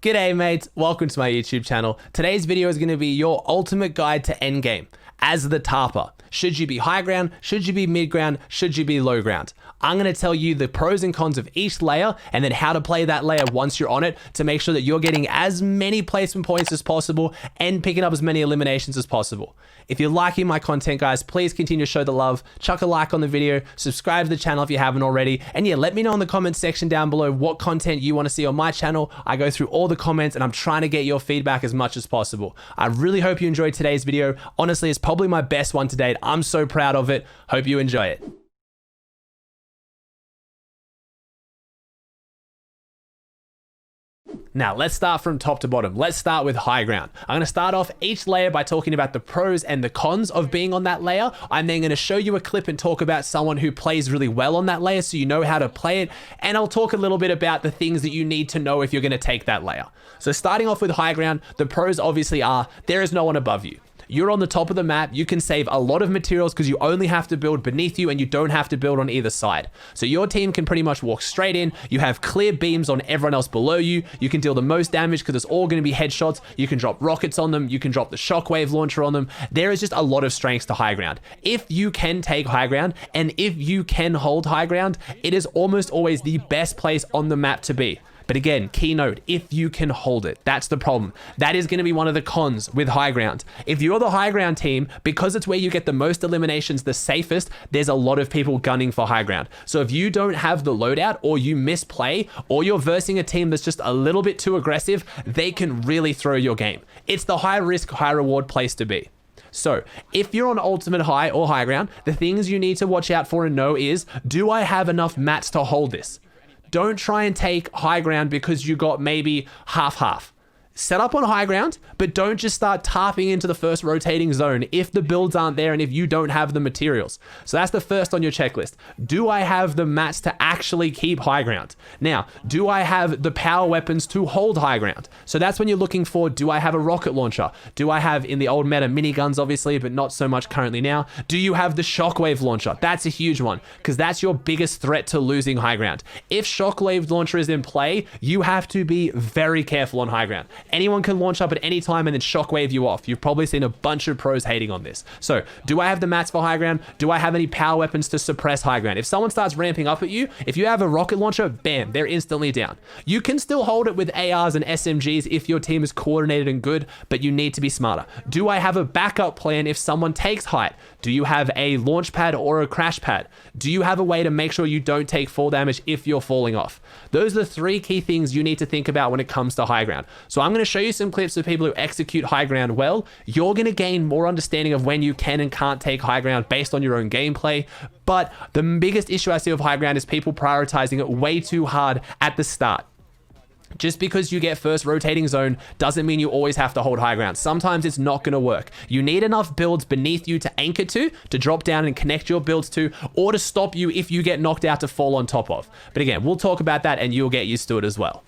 G'day mates, welcome to my YouTube channel. Today's video is going to be your ultimate guide to endgame as the tarper. Should you be high ground? Should you be mid ground? Should you be low ground? I'm going to tell you the pros and cons of each layer and then how to play that layer once you're on it to make sure that you're getting as many placement points as possible and picking up as many eliminations as possible. If you're liking my content, guys, please continue to show the love, chuck a like on the video, subscribe to the channel if you haven't already, and yeah, let me know in the comments section down below what content you want to see on my channel. I go through all the comments and I'm trying to get your feedback as much as possible. I really hope you enjoyed today's video. Honestly, it's probably my best one to date. I'm so proud of it. Hope you enjoy it. Now, let's start from top to bottom. Let's start with high ground. I'm going to start off each layer by talking about the pros and the cons of being on that layer. I'm then going to show you a clip and talk about someone who plays really well on that layer so you know how to play it. And I'll talk a little bit about the things that you need to know if you're going to take that layer. So starting off with high ground, the pros obviously are there is no one above you. You're on the top of the map, you can save a lot of materials because you only have to build beneath you and you don't have to build on either side. So your team can pretty much walk straight in, you have clear beams on everyone else below you, you can deal the most damage because it's all going to be headshots, you can drop rockets on them, you can drop the shockwave launcher on them. There is just a lot of strengths to high ground. If you can take high ground and if you can hold high ground, it is almost always the best place on the map to be. But again, keynote, if you can hold it, that's the problem. That is going to be one of the cons with high ground. If you're the high ground team, because it's where you get the most eliminations, the safest, there's a lot of people gunning for high ground. So if you don't have the loadout or you misplay or you're versing a team that's just a little bit too aggressive, they can really throw your game. It's the high risk, high reward place to be. So if you're on ultimate high or high ground, the things you need to watch out for and know is, do I have enough mats to hold this? Don't try and take high ground because you got maybe half-half. Set up on high ground, but don't just start tarping into the first rotating zone if the builds aren't there and if you don't have the materials. So that's the first on your checklist. Do I have the mats to actually keep high ground? Now, do I have the power weapons to hold high ground? So that's when you're looking for, do I have a rocket launcher? Do I have, in the old meta, miniguns obviously, but not so much currently now. Do you have the shockwave launcher? That's a huge one because that's your biggest threat to losing high ground. If shockwave launcher is in play, you have to be very careful on high ground. Anyone can launch up at any time and then shockwave you off. You've probably seen a bunch of pros hating on this. So do I have the mats for high ground? Do I have any power weapons to suppress high ground? If someone starts ramping up at you, if you have a rocket launcher, bam, they're instantly down. You can still hold it with ARs and SMGs if your team is coordinated and good, but you need to be smarter. Do I have a backup plan if someone takes height? Do you have a launch pad or a crash pad? Do you have a way to make sure you don't take fall damage if you're falling off? Those are the three key things you need to think about when it comes to high ground. So I'm going to show you some clips of people who execute high ground well. You're going to gain more understanding of when you can and can't take high ground based on your own gameplay. But the biggest issue I see with high ground is people prioritizing it way too hard at the start. Just because you get first rotating zone doesn't mean you always have to hold high ground. Sometimes it's not going to work. You need enough builds beneath you to anchor to drop down and connect your builds to, or to stop you if you get knocked out to fall on top of. But again, we'll talk about that and you'll get used to it as well.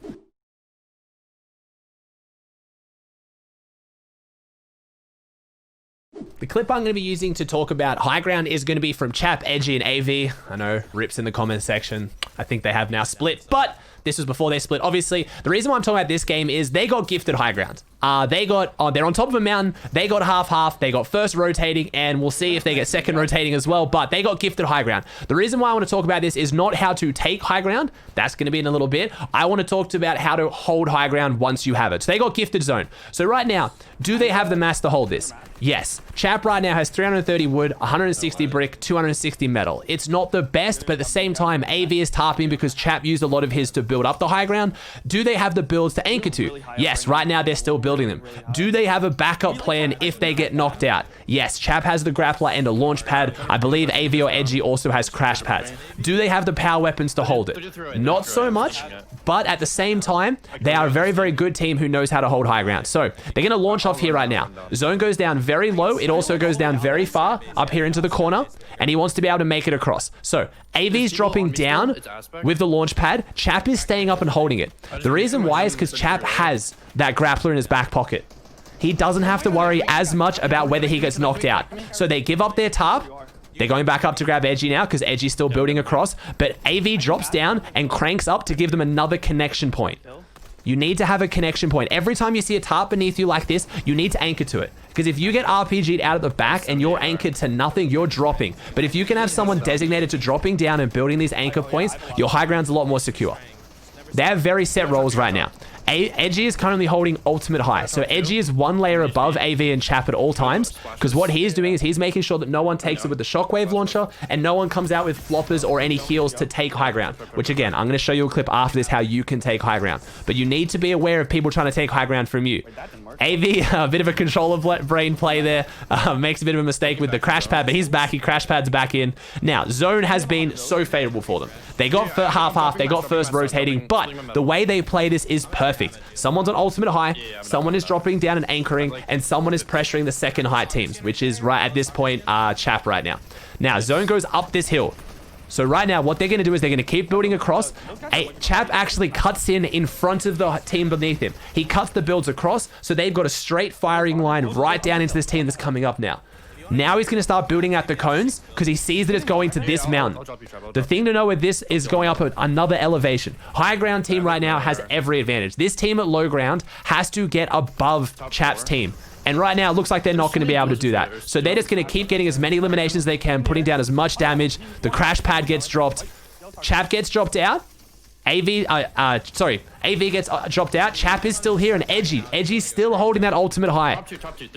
The clip I'm going to be using to talk about high ground is going to be from Chap, Edgy, and AV. I know, rips in the comments section. I think they have now split, but this was before they split. Obviously, the reason why I'm talking about this game is they got gifted high ground. They're on top of a mountain. They got half-half. They got first rotating, and we'll see if they get second rotating as well, but they got gifted high ground. The reason why I want to talk about this is not how to take high ground. That's going to be in a little bit. I want to talk about how to hold high ground once you have it. So they got gifted zone. So right now, do they have the mass to hold this? Yes. Chap right now has 330 wood, 160 brick, 260 metal. It's not the best, but at the same time, AV is tarping because Chap used a lot of his to build up the high ground. Do they have the builds to anchor to? Yes, right now they're still building them. Do they have a backup plan if they get knocked out? Yes, Chap has the grappler and a launch pad. I believe AV or Edgy also has crash pads. Do they have the power weapons to hold it? Not so much, but at the same time, they are a very, very good team who knows how to hold high ground. So they're going to launch off here right now. Zone goes down very low. It also goes down very far up here into the corner, and he wants to be able to make it across. So AV's dropping down with the launch pad. Chap is staying up and holding it. The reason why is because Chap has that grappler in his back pocket. He doesn't have to worry as much about whether he gets knocked out. So they give up their tarp. They're going back up to grab Edgy now because Edgy's still building across. But AV drops down and cranks up to give them another connection point. You need to have a connection point. Every time you see a tarp beneath you like this, you need to anchor to it. Because if you get RPG'd out of the back and you're anchored to nothing, you're dropping. But if you can have someone designated to dropping down and building these anchor points, your high ground's a lot more secure. They have very set roles right now. Edgy is currently holding ultimate high. So Edgy is one layer above AV and Chap at all times, because what he is doing is he's making sure that no one takes it with the shockwave launcher and no one comes out with floppers or any heals to take high ground, which again, I'm going to show you a clip after this how you can take high ground. But you need to be aware of people trying to take high ground from you. AV, a bit of a controller brain play there, makes a bit of a mistake with the crash pad, but he's back. He crash pads back in. Now, zone has been so favorable for them. They got half, they got first rotating, but the way they play this is perfect. Someone's on ultimate high, someone is dropping down and anchoring, and someone is pressuring the second height teams, which is right at this point, Chap right now. Now, zone goes up this hill. So right now, what they're going to do is they're going to keep building across. Chap actually cuts in front of the team beneath him. He cuts the builds across, so they've got a straight firing line right down into this team that's coming up now. Now he's going to start building out the cones because he sees that it's going to this mountain. The thing to know with this is going up at another elevation. High ground team right now has every advantage. This team at low ground has to get above Chap's team. And right now, it looks like they're not going to be able to do that. So they're just going to keep getting as many eliminations as they can, putting down as much damage. The crash pad gets dropped. Chap gets dropped out. AV gets dropped out. Chap is still here, and Edgy's still holding that ultimate high.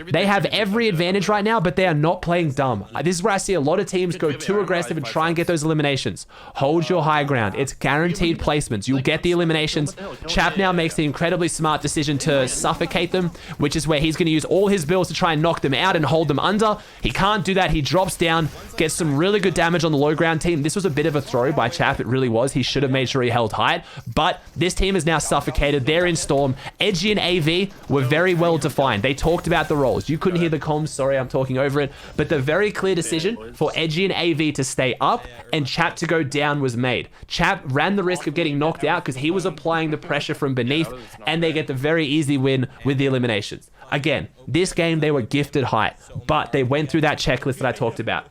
They have every advantage right now, but they are not playing dumb. This is where I see a lot of teams go too aggressive and try and get those eliminations. Hold your high ground. It's guaranteed placements. You'll get the eliminations. Chap now makes the incredibly smart decision to suffocate them, which is where he's going to use all his builds to try and knock them out and hold them under. He can't do that. He drops down, gets some really good damage on the low ground team. This was a bit of a throw by Chap. It really was. He should have made sure he held height, but this team is now suffocated. They're in Storm. Edgy and AV were very well defined. They talked about the roles. You couldn't hear the comms. Sorry, I'm talking over it. But the very clear decision for Edgy and AV to stay up and Chap to go down was made. Chap ran the risk of getting knocked out because he was applying the pressure from beneath, and they get the very easy win with the eliminations. Again, this game, they were gifted height, but they went through that checklist that I talked about.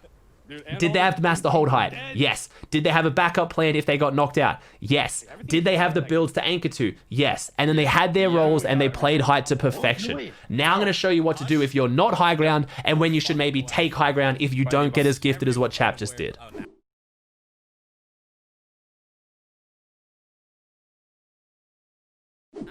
Did they have the master hold height? Yes. Did they have a backup plan if they got knocked out? Yes. Did they have the builds to anchor to? Yes. And then they had their roles and they played height to perfection. Now I'm going to show you what to do if you're not high ground and when you should maybe take high ground if you don't get as gifted as what Chap just did.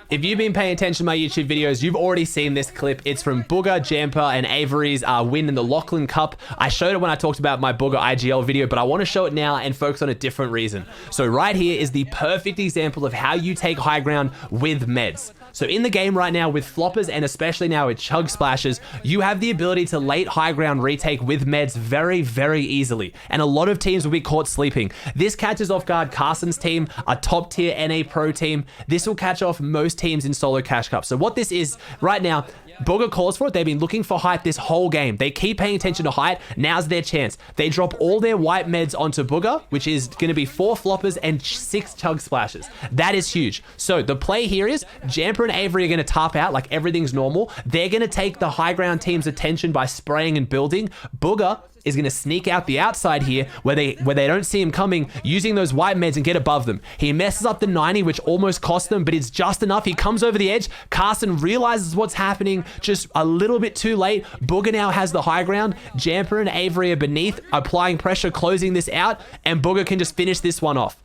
If you've been paying attention to my YouTube videos, you've already seen this clip. It's from Bugha, Jamper, and Avery's win in the Lachlan Cup. I showed it when I talked about my Bugha IGL video, but I want to show it now and focus on a different reason. So right here is the perfect example of how you take high ground with meds. So in the game right now with floppers and especially now with chug splashes, you have the ability to late high ground retake with meds very, very easily. And a lot of teams will be caught sleeping. This catches off guard Carson's team, a top tier NA pro team. This will catch off most teams in solo cash cup. So what this is right now, Bugha calls for it. They've been looking for height this whole game. They keep paying attention to height. Now's their chance. They drop all their white meds onto Bugha, which is going to be 4 floppers and 6 chug splashes. That is huge. So the play here is Jamper and Avery are going to tarp out like everything's normal. They're going to take the high ground team's attention by spraying and building. Bugha is going to sneak out the outside here where they don't see him coming, using those white meds and get above them. He messes up the 90, which almost cost them, but it's just enough. He comes over the edge. Carson realizes what's happening just a little bit too late. Bugha now has the high ground. Jamper and Avery are beneath, applying pressure, closing this out, and Bugha can just finish this one off.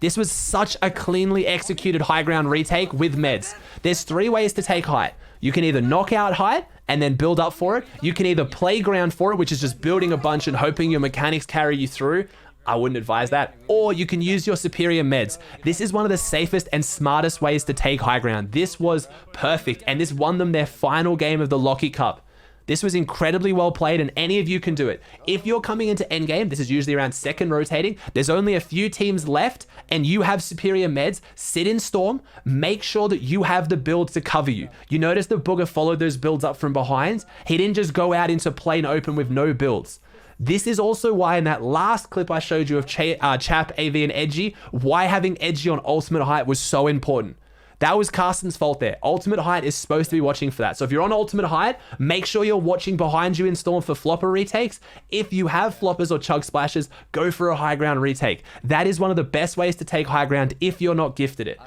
This was such a cleanly executed high ground retake with meds. There's 3 ways to take height. You can either knock out height and then build up for it. You can either play ground for it, which is just building a bunch and hoping your mechanics carry you through. I wouldn't advise that. Or you can use your superior meds. This is one of the safest and smartest ways to take high ground. This was perfect, and this won them their final game of the Lockie Cup. This was incredibly well played, and any of you can do it. If you're coming into endgame, this is usually around second rotating, there's only a few teams left, and you have superior meds, sit in Storm, make sure that you have the builds to cover you. You notice that Bugha followed those builds up from behind. He didn't just go out into plain open with no builds. This is also why in that last clip I showed you of Chap, AV, and Edgy, why having Edgy on ultimate height was so important. That was Carson's fault there. Ultimate height is supposed to be watching for that. So if you're on ultimate height, make sure you're watching behind you in Storm for flopper retakes. If you have floppers or chug splashes, go for a high ground retake. That is one of the best ways to take high ground if you're not gifted it.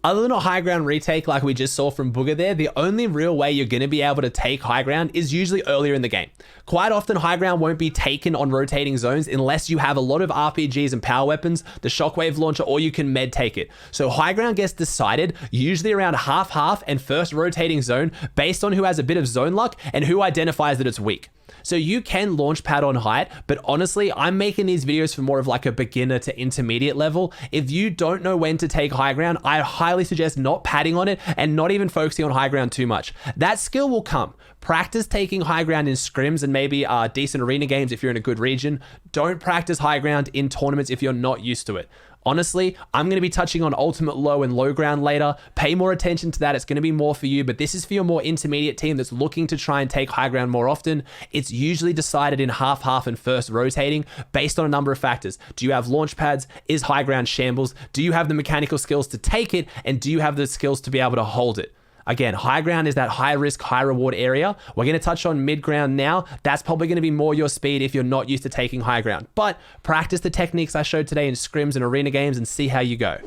Other than a high ground retake like we just saw from Bugha there, the only real way you're going to be able to take high ground is usually earlier in the game. Quite often, high ground won't be taken on rotating zones unless you have a lot of RPGs and power weapons, the shockwave launcher, or you can med take it. So high ground gets decided usually around half and first rotating zone based on who has a bit of zone luck and who identifies that it's weak. So you can launch pad on height, but honestly, I'm making these videos for more of like a beginner to intermediate level. If you don't know when to take high ground, I highly suggest not padding on it and not even focusing on high ground too much. That skill will come. Practice taking high ground in scrims and maybe decent arena games if you're in a good region. Don't practice high ground in tournaments if you're not used to it. Honestly, I'm going to be touching on ultimate low and low ground later. Pay more attention to that. It's going to be more for you, but this is for your more intermediate team that's looking to try and take high ground more often. It's usually decided in half and first rotating based on a number of factors. Do you have launch pads? Is high ground shambles? Do you have the mechanical skills to take it? And do you have the skills to be able to hold it? Again, high ground is that high risk, high reward area. We're going to touch on mid ground now. That's probably going to be more your speed if you're not used to taking high ground. But practice the techniques I showed today in scrims and arena games and see how you go.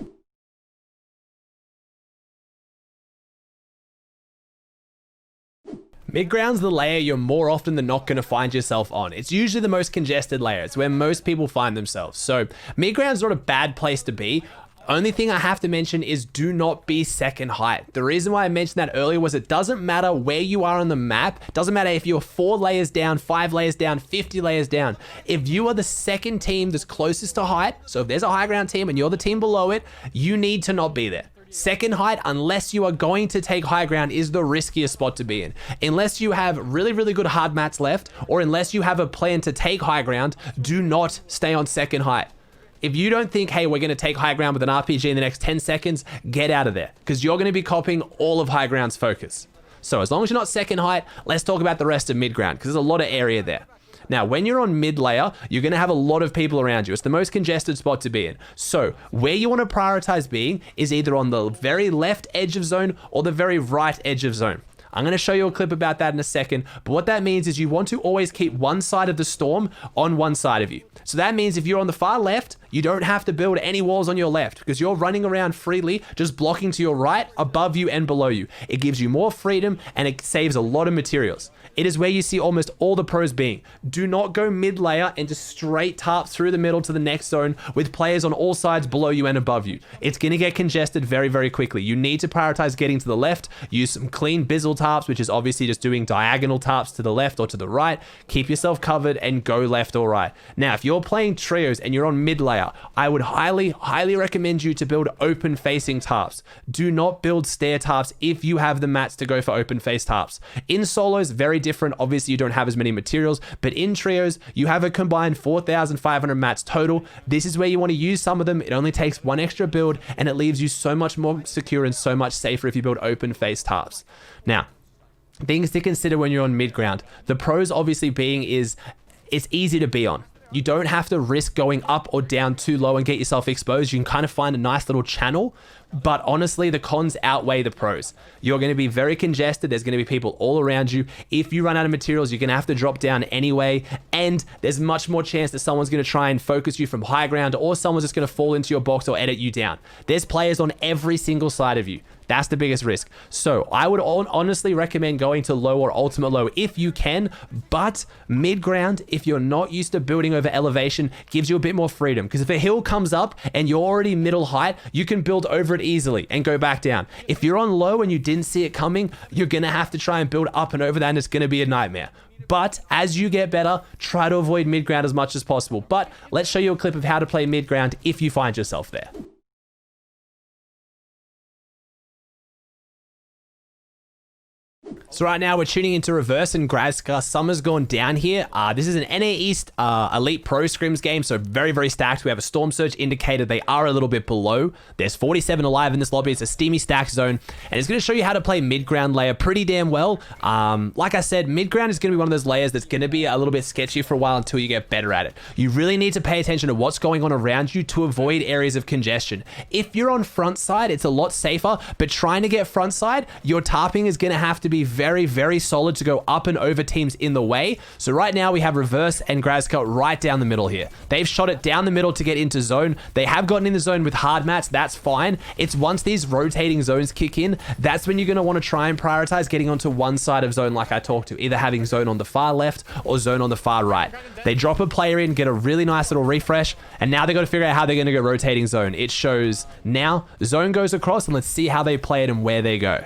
Mid ground's the layer you're more often than not going to find yourself on. It's usually the most congested layer. It's where most people find themselves. So mid ground's not a bad place to be. Only thing I have to mention is do not be second height. The reason why I mentioned that earlier was it doesn't matter where you are on the map. It doesn't matter if you're 4 layers down, 5 layers down, 50 layers down. If you are the second team that's closest to height, so if there's a high ground team and you're the team below it, you need to not be there. Second height, unless you are going to take high ground, is the riskiest spot to be in. Unless you have really good hard mats left, or unless you have a plan to take high ground, do not stay on second height. If you don't think, hey, we're going to take high ground with an RPG in the next 10 seconds, get out of there, because you're going to be copying all of high ground's focus. So as long as you're not second height, let's talk about the rest of mid ground, because there's a lot of area there. Now, when you're on mid layer, you're going to have a lot of people around you. It's the most congested spot to be in. So where you want to prioritize being is either on the very left edge of zone or the very right edge of zone. I'm going to show you a clip about that in a second, but what that means is you want to always keep one side of the storm on one side of you. So that means if you're on the far left, you don't have to build any walls on your left because you're running around freely, just blocking to your right, above you, and below you. It gives you more freedom and it saves a lot of materials. It is where you see almost all the pros being. Do not go mid layer and just straight tarp through the middle to the next zone with players on all sides below you and above you. It's going to get congested very quickly. You need to prioritize getting to the left, use some clean bizzle tarps, which is obviously just doing diagonal tarps to the left or to the right. Keep yourself covered and go left or right. Now, if you're playing trios and you're on mid layer, I would highly recommend you to build open facing tarps. Do not build stair tarps if you have the mats to go for open face tarps. In solos, very different. Obviously, you don't have as many materials, but in trios, you have a combined 4,500 mats total. This is where you want to use some of them. It only takes one extra build and it leaves you so much more secure and so much safer if you build open face tarps. Now, things to consider when you're on mid ground. The pros obviously being is it's easy to be on. You don't have to risk going up or down too low and get yourself exposed. You can kind of find a nice little channel, but honestly, the cons outweigh the pros. You're going to be very congested. There's going to be people all around you. If you run out of materials, you're going to have to drop down anyway, and there's much more chance that someone's going to try and focus you from high ground, or someone's just going to fall into your box or edit you down. There's players on every single side of you. That's the biggest risk. So I would honestly recommend going to low or ultimate low if you can, but mid ground, if you're not used to building over elevation, gives you a bit more freedom. Because if a hill comes up and you're already middle height, you can build over it easily and go back down. If you're on low and you didn't see it coming, you're going to have to try and build up and over that, and it's going to be a nightmare. But as you get better, try to avoid mid ground as much as possible. But let's show you a clip of how to play mid ground if you find yourself there. So right now we're tuning into reverse and Grazka. Summer's gone down here. This is an NA East Elite Pro Scrims game, so very stacked. We have a Storm Surge indicator. They are a little bit below. There's 47 alive in this lobby. It's a steamy stack zone, and it's going to show you how to play mid-ground layer pretty damn well. Like I said, mid-ground is going to be one of those layers that's going to be a little bit sketchy for a while until you get better at it. You really need to pay attention to what's going on around you to avoid areas of congestion. If you're on front side, it's a lot safer, but trying to get front side, your tarping is going to have to be very very, very solid to go up and over teams in the way. So right now we have Reverse and Grazka right down the middle here. They've shot it down the middle to get into zone. They have gotten in the zone with hard mats. That's fine. It's once these rotating zones kick in, that's when you're going to want to try and prioritize getting onto one side of zone like I talked to, either having zone on the far left or zone on the far right. They drop a player in, get a really nice little refresh, and now they got to figure out how they're going to go rotating zone. It shows now zone goes across, and let's see how they play it and where they go.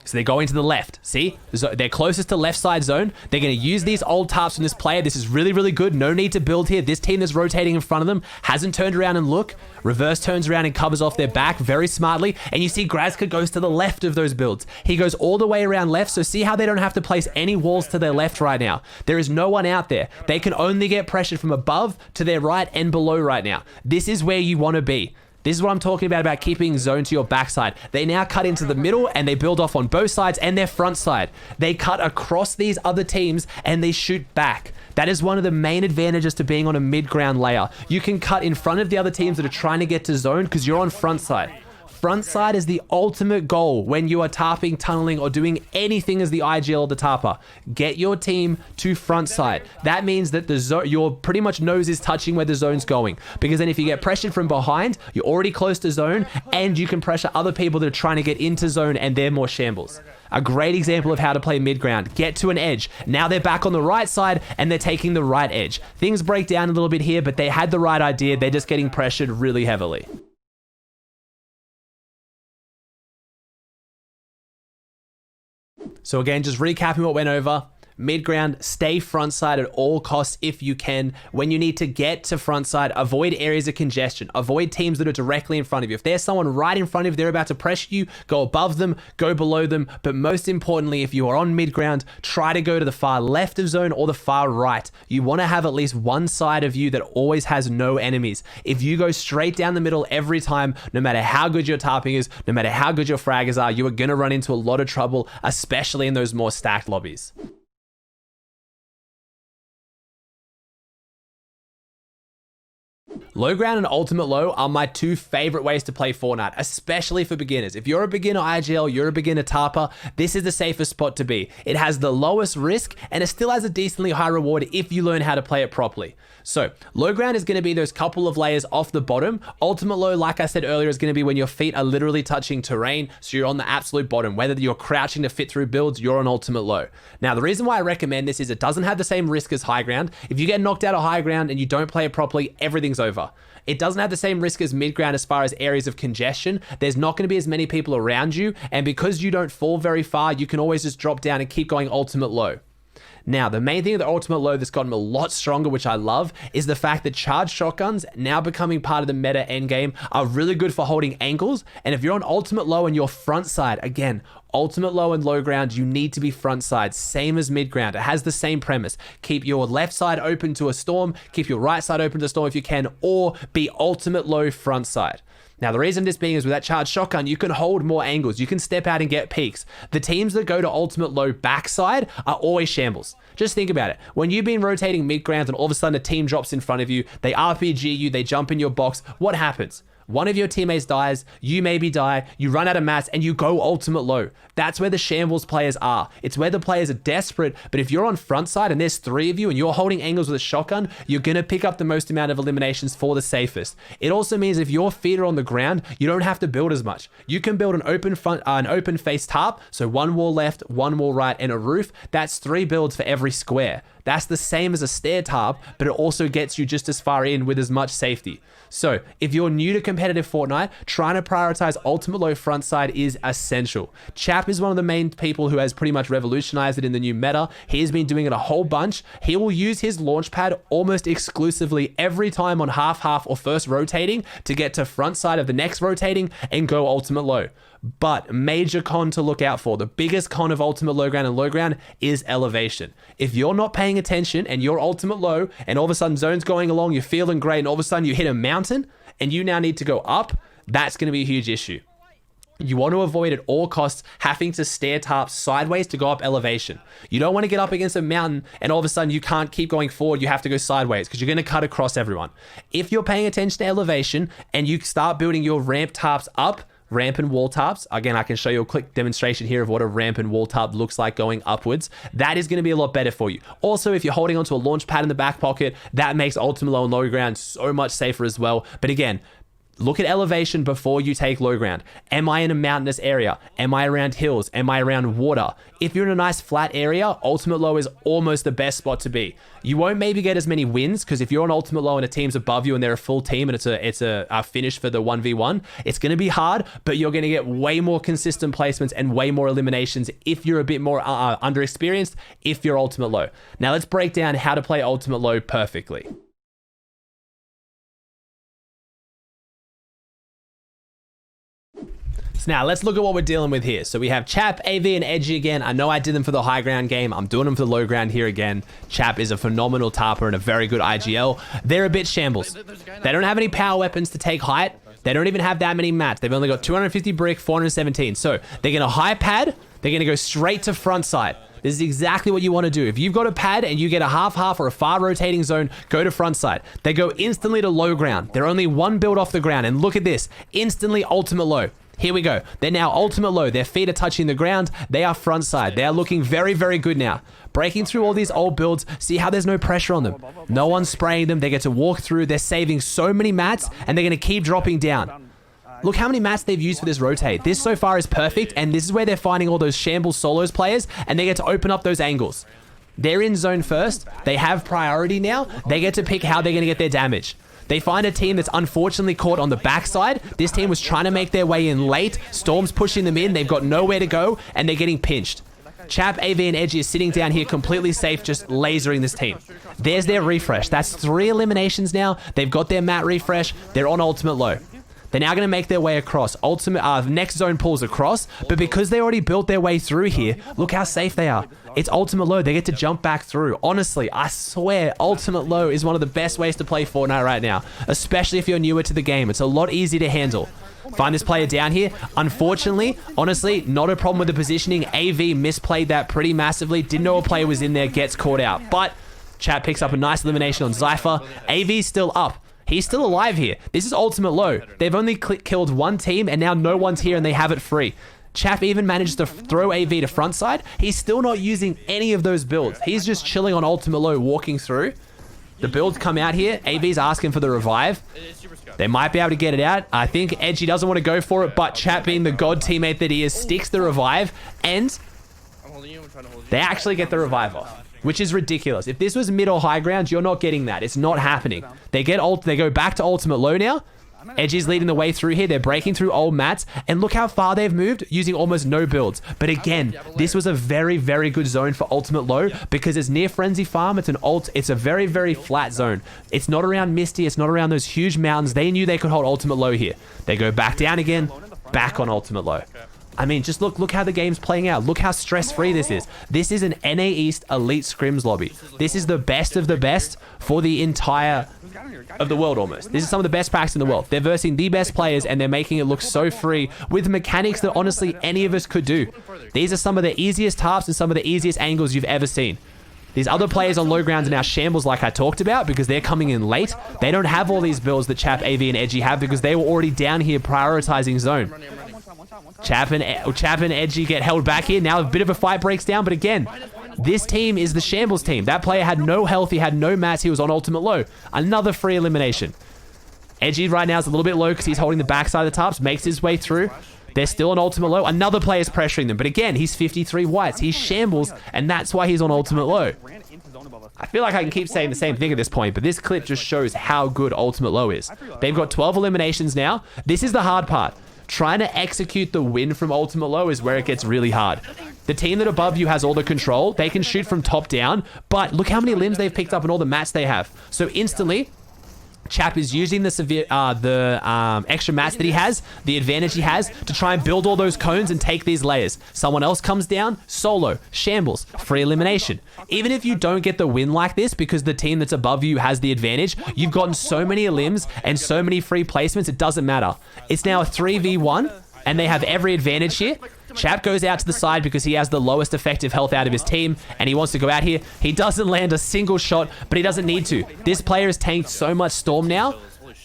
So they're going to the left. See? They're closest to left side zone. They're going to use these old tarps from this player. This is really, really good. No need to build here. This team that's rotating in front of them hasn't turned around and look. Reverse turns around and covers off their back very smartly. And you see Grazka goes to the left of those builds. He goes all the way around left. So see how they don't have to place any walls to their left right now. There is no one out there. They can only get pressured from above to their right and below right now. This is where you want to be. This is what I'm talking about keeping zone to your backside. They now cut into the middle and they build off on both sides and their front side. They cut across these other teams and they shoot back. That is one of the main advantages to being on a mid-ground layer. You can cut in front of the other teams that are trying to get to zone because you're on front side. Front side is the ultimate goal when you are tarping, tunneling, or doing anything as the IGL or the tarper. Get your team to front side. That means that your pretty much nose is touching where the zone's going. Because then if you get pressured from behind, you're already close to zone, and you can pressure other people that are trying to get into zone, and they're more shambles. A great example of how to play mid-ground. Get to an edge. Now they're back on the right side, and they're taking the right edge. Things break down a little bit here, but they had the right idea. They're just getting pressured really heavily. So again, just recapping what went over. Mid-ground, stay front side at all costs if you can. When you need to get to front side, avoid areas of congestion. Avoid teams that are directly in front of you. If there's someone right in front of you, they're about to pressure you, go above them, go below them. But most importantly, if you are on mid-ground, try to go to the far left of zone or the far right. You want to have at least one side of you that always has no enemies. If you go straight down the middle every time, no matter how good your tarping is, no matter how good your fraggers are, you are going to run into a lot of trouble, especially in those more stacked lobbies. Low ground and ultimate low are my two favorite ways to play Fortnite, especially for beginners. If you're a beginner IGL, you're a beginner tarper, this is the safest spot to be. It has the lowest risk and it still has a decently high reward if you learn how to play it properly. So low ground is going to be those couple of layers off the bottom. Ultimate low, like I said earlier, is going to be when your feet are literally touching terrain. So you're on the absolute bottom. Whether you're crouching to fit through builds, you're on ultimate low. Now, the reason why I recommend this is it doesn't have the same risk as high ground. If you get knocked out of high ground and you don't play it properly, everything's over. It doesn't have the same risk as mid-ground as far as areas of congestion. There's not going to be as many people around you. And because you don't fall very far, you can always just drop down and keep going ultimate low. Now, the main thing of the ultimate low that's gotten a lot stronger, which I love, is the fact that charged shotguns, now becoming part of the meta endgame, are really good for holding angles. And if you're on ultimate low and you're front side, again, ultimate low and low ground, you need to be front side, same as mid ground. It has the same premise. Keep your left side open to a storm, keep your right side open to a storm if you can, or be ultimate low front side. Now, the reason this being is with that charged shotgun, you can hold more angles. You can step out and get peaks. The teams that go to ultimate low backside are always shambles. Just think about it. When you've been rotating mid-grounds and all of a sudden a team drops in front of you, they RPG you, they jump in your box, what happens? One of your teammates dies, you maybe die, you run out of mats, and you go ultimate low. That's where the shambles players are. It's where the players are desperate, but if you're on front side and there's 3 of you and you're holding angles with a shotgun, you're going to pick up the most amount of eliminations for the safest. It also means if your feet are on the ground, you don't have to build as much. You can build an open face tarp, so 1 wall left, 1 wall right, and a roof. That's 3 builds for every square. That's the same as a stair tarp, but it also gets you just as far in with as much safety. So if you're new to competitive Fortnite, trying to prioritize ultimate low front side is essential. Chap is one of the main people who has pretty much revolutionized it in the new meta. He has been doing it a whole bunch. He will use his launch pad almost exclusively every time on half or first rotating to get to front side of the next rotating and go ultimate low. But major con to look out for, the biggest con of ultimate low ground and low ground is elevation. If you're not paying attention and you're ultimate low and all of a sudden zone's going along, you're feeling great, and all of a sudden you hit a mountain and you now need to go up, that's going to be a huge issue. You want to avoid at all costs having to stair tarp sideways to go up elevation. You don't want to get up against a mountain and all of a sudden you can't keep going forward. You have to go sideways because you're going to cut across everyone. If you're paying attention to elevation and you start building your ramp tarps up rampant wall tarps. Again, I can show you a quick demonstration here of what a rampant wall tarp looks like going upwards. That is going to be a lot better for you. Also, if you're holding onto a launch pad in the back pocket, that makes ultimate low and low ground so much safer as well. But again, look at elevation before you take low ground. Am I in a mountainous area? Am I around hills? Am I around water? If you're in a nice flat area, ultimate low is almost the best spot to be. You won't maybe get as many wins, because if you're on ultimate low and a team's above you and they're a full team and it's a finish for the 1v1, it's going to be hard, but you're going to get way more consistent placements and way more eliminations if you're a bit more underexperienced, if you're ultimate low. Now let's break down how to play ultimate low perfectly. So now let's look at what we're dealing with here. So we have Chap, AV, and Edgy again. I know I did them for the high ground game. I'm doing them for the low ground here again. Chap is a phenomenal tarper and a very good IGL. They're a bit shambles. They don't have any power weapons to take height. They don't even have that many mats. They've only got 250 brick, 417. So they're going to high pad. They're going to go straight to front side. This is exactly what you want to do. If you've got a pad and you get a half or a far rotating zone, go to front side. They go instantly to low ground. They're only one build off the ground. And look at this. Instantly ultimate low. Here we go. They're now ultimate low. Their feet are touching the ground. They are front side. They are looking very, very good now. Breaking through all these old builds. See how there's no pressure on them. No one's spraying them. They get to walk through. They're saving so many mats and they're going to keep dropping down. Look how many mats they've used for this rotate. This so far is perfect, and this is where they're finding all those shambles solos players, and they get to open up those angles. They're in zone first. They have priority now. They get to pick how they're going to get their damage. They find a team that's unfortunately caught on the backside. This team was trying to make their way in late. Storm's pushing them in. They've got nowhere to go, and they're getting pinched. Chap, AV, and Edgy is sitting down here completely safe, just lasering this team. There's their refresh. That's 3 eliminations now. They've got their mat refresh. They're on ultimate low. They're now going to make their way across. Next zone pulls across, but because they already built their way through here, look how safe they are. It's ultimate low. They get to jump back through. Honestly, I swear, ultimate low is one of the best ways to play Fortnite right now, especially if you're newer to the game. It's a lot easier to handle. Find this player down here. Unfortunately, honestly, not a problem with the positioning. AV misplayed that pretty massively. Didn't know a player was in there, gets caught out. But Chap picks up a nice elimination on Zypher. AV's still up. He's still alive here. This is ultimate low. They've only killed one team, and now no one's here, and they have it free. Chap even managed to throw AV to front side. He's still not using any of those builds. He's just chilling on ultimate low, walking through. The builds come out here. AV's asking for the revive. They might be able to get it out. I think Edgy doesn't want to go for it, but Chap, being the god teammate that he is, sticks the revive, and they actually get the revive off, which is ridiculous. If this was mid or high ground, you're not getting that. It's not happening. They go back to ultimate low now. Edgy's leading the way through here. They're breaking through old mats, and look how far they've moved using almost no builds. But again, this was a very, very good zone for ultimate low because it's near Frenzy Farm. It's a very, very flat zone. It's not around Misty. It's not around those huge mountains. They knew they could hold ultimate low here. They go back down again, back on ultimate low. I mean, just look how the game's playing out. Look how stress-free this is. This is an NA East Elite Scrims lobby. This is the best of the best for the entire of the world almost. This is some of the best packs in the world. They're versing the best players, and they're making it look so free with mechanics that honestly any of us could do. These are some of the easiest tarps and some of the easiest angles you've ever seen. These other players on low grounds are now shambles like I talked about because they're coming in late. They don't have all these builds that Chap, AV, and Edgy have because they were already down here prioritizing zone. Chap and Edgy get held back here. Now a bit of a fight breaks down, but again, this team is the shambles team. That player had no health. He had no mats. He was on ultimate low. Another free elimination. Edgy right now is a little bit low because he's holding the backside of the tops, makes his way through. They're still on ultimate low. Another player's pressuring them, but again, he's 53 whites. He's shambles, and that's why he's on ultimate low. I feel like I can keep saying the same thing at this point, but this clip just shows how good ultimate low is. They've got 12 eliminations now. This is the hard part. Trying to execute the win from ultimate low is where it gets really hard. The team that above you has all the control. They can shoot from top down, but look how many limbs they've picked up and all the mats they have. So instantly, Chap is using the extra mats that he has, the advantage he has, to try and build all those cones and take these layers. Someone else comes down, solo, shambles, free elimination. Even if you don't get the win like this because the team that's above you has the advantage, you've gotten so many limbs and so many free placements, it doesn't matter. It's now a 3v1, and they have every advantage here. Chap goes out to the side because he has the lowest effective health out of his team, and he wants to go out here. He doesn't land a single shot, but he doesn't need to. This player has tanked so much Storm now.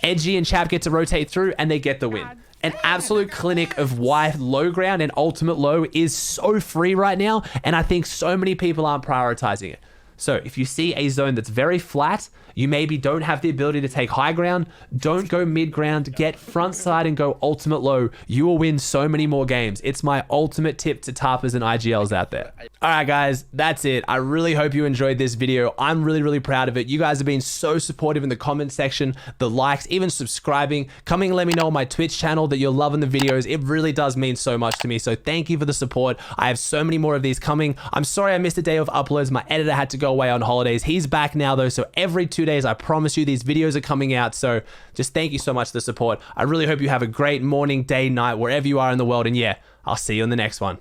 Edgy and Chap get to rotate through, and they get the win. an absolute clinic of why low ground and ultimate low is so free right now, and I think so many people aren't prioritizing it. So if you see a zone that's very flat, you maybe don't have the ability to take high ground, don't go mid ground, get front side and go ultimate low. You will win so many more games. It's my ultimate tip to tarpers and IGLs out there. All right, guys, that's it. I really hope you enjoyed this video. I'm really, really proud of it. You guys have been so supportive in the comment section, the likes, even subscribing, coming and let me know on my Twitch channel that you're loving the videos. It really does mean so much to me. So thank you for the support. I have so many more of these coming. I'm sorry I missed a day of uploads. My editor had to go away on holidays. He's back now though. So every 2 days, I promise you these videos are coming out. So just thank you so much for the support. I really hope you have a great morning, day, night, wherever you are in the world. And yeah, I'll see you in the next one.